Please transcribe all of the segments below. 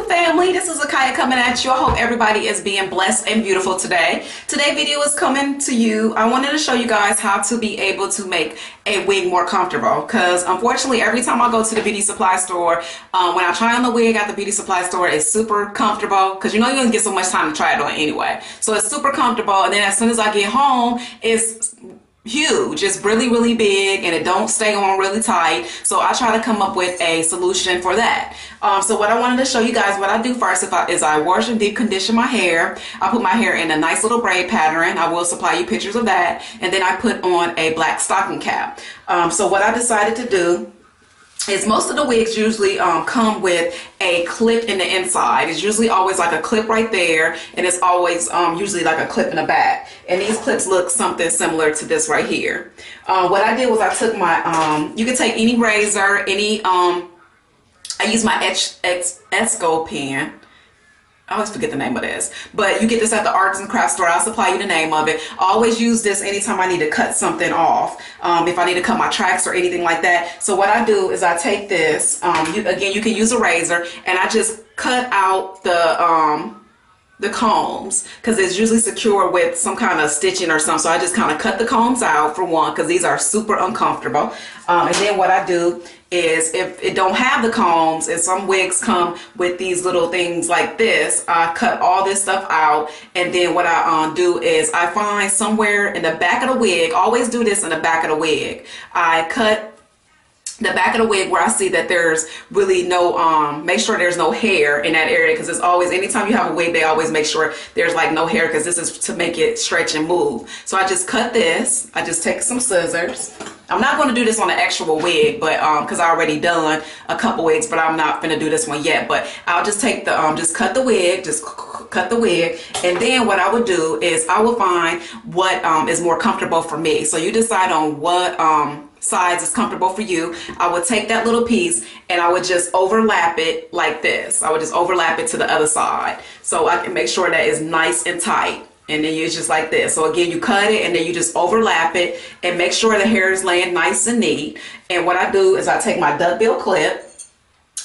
Family, this is Akaya coming at you. I hope everybody is being blessed and beautiful today. Today's video is coming to you. I wanted to show you guys how to be able to make a wig more comfortable, because unfortunately every time I go to the beauty supply store, when I try on the wig at the beauty supply store, it's super comfortable, because you know you don't get so much time to try it on anyway. So it's super comfortable, and then as soon as I get home, it's huge. It's really big, and it don't stay on really tight. So I try to come up with a solution for that. So what I wanted to show you guys, what I do first is I wash and deep condition my hair. I put my hair in a nice little braid pattern. I will supply you pictures of that. And then I put on a black stocking cap. So what I decided to do is most of the wigs usually come with a clip in the inside. It's usually always like a clip right there, and it's always usually like a clip in the back. And these clips look something similar to this right here. What I did was I took my, you can take any razor, any, I use my Esco pen. I always forget the name of this, but you get this at the arts and crafts store. I'll supply you the name of it. I always use this anytime I need to cut something off, if I need to cut my tracks or anything like that. So what I do is I take this, again, you can use a razor, and I just cut out the combs, because it's usually secure with some kind of stitching or something. So I just kind of cut the combs out for one, because these are super uncomfortable. And then what I do is, if it don't have the combs, and some wigs come with these little things like this, I cut all this stuff out. And then what I do is I find somewhere in the back of the wig, always do this in the back of the wig, I cut the back of the wig where I see that there's really no, make sure there's no hair in that area, because it's always, anytime you have a wig, they always make sure there's like no hair, because this is to make it stretch and move. So I just cut this, I just take some scissors. I'm not going to do this on an actual wig, but because I already done a couple wigs, but I'm not going to do this one yet. But I'll just take the, just cut the wig, just cut the wig. And then what I would do is I will find what is more comfortable for me. So you decide on what size is comfortable for you. I would take that little piece and I would just overlap it like this. I would just overlap it to the other side, so I can make sure that it's nice and tight. And then you just like this. So again, you cut it and then you just overlap it and make sure the hair is laying nice and neat. And what I do is I take my duckbill clip,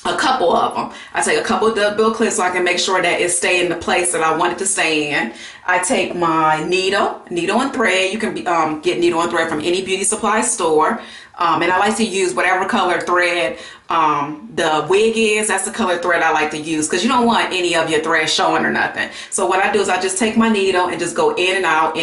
a couple of them. I take a couple of duckbill clips so I can make sure that it stay in the place that I want it to stay in. I take my needle and thread. You can get needle and thread from any beauty supply store. And I like to use whatever color thread the wig is. That's the color thread I like to use, because you don't want any of your thread showing or nothing. So what I do is I just take my needle and just go in and out,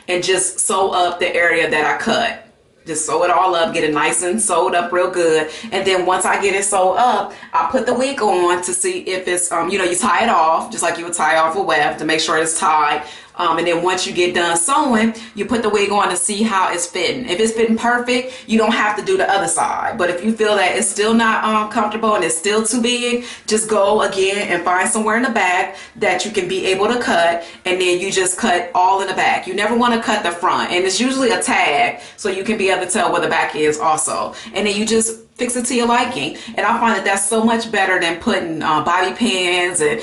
and just sew up the area that I cut. Just sew it all up, get it nice and sewed up real good. And then once I get it sewed up, I put the wig on to see if it's, you know, you tie it off just like you would tie off a web to make sure it's tied. And then once you get done sewing, you put the wig on to see how it's fitting. If it's fitting perfect, you don't have to do the other side. But if you feel that it's still not comfortable and it's still too big, just go again and find somewhere in the back that you can be able to cut, and then you just cut all in the back. You never want to cut the front, and it's usually a tag, so you can be able to tell where the back is also. And then you just fix it to your liking. And I find that that's so much better than putting bobby pins and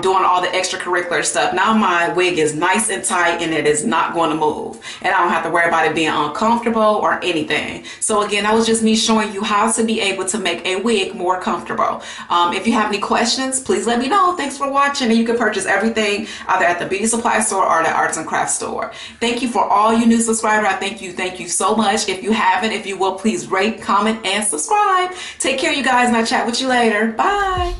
doing all the extracurricular stuff. Now my wig is nice and tight, and it is not going to move, and I don't have to worry about it being uncomfortable or anything. So again, that was just me showing you how to be able to make a wig more comfortable. If you have any questions, please let me know. Thanks for watching, and you can purchase everything either at the beauty supply store or the arts and crafts store. Thank you for all you new subscribers. I thank you so much. If you haven't, if you will, please rate, comment, and subscribe. Take care, you guys, and I'll chat with you later. Bye.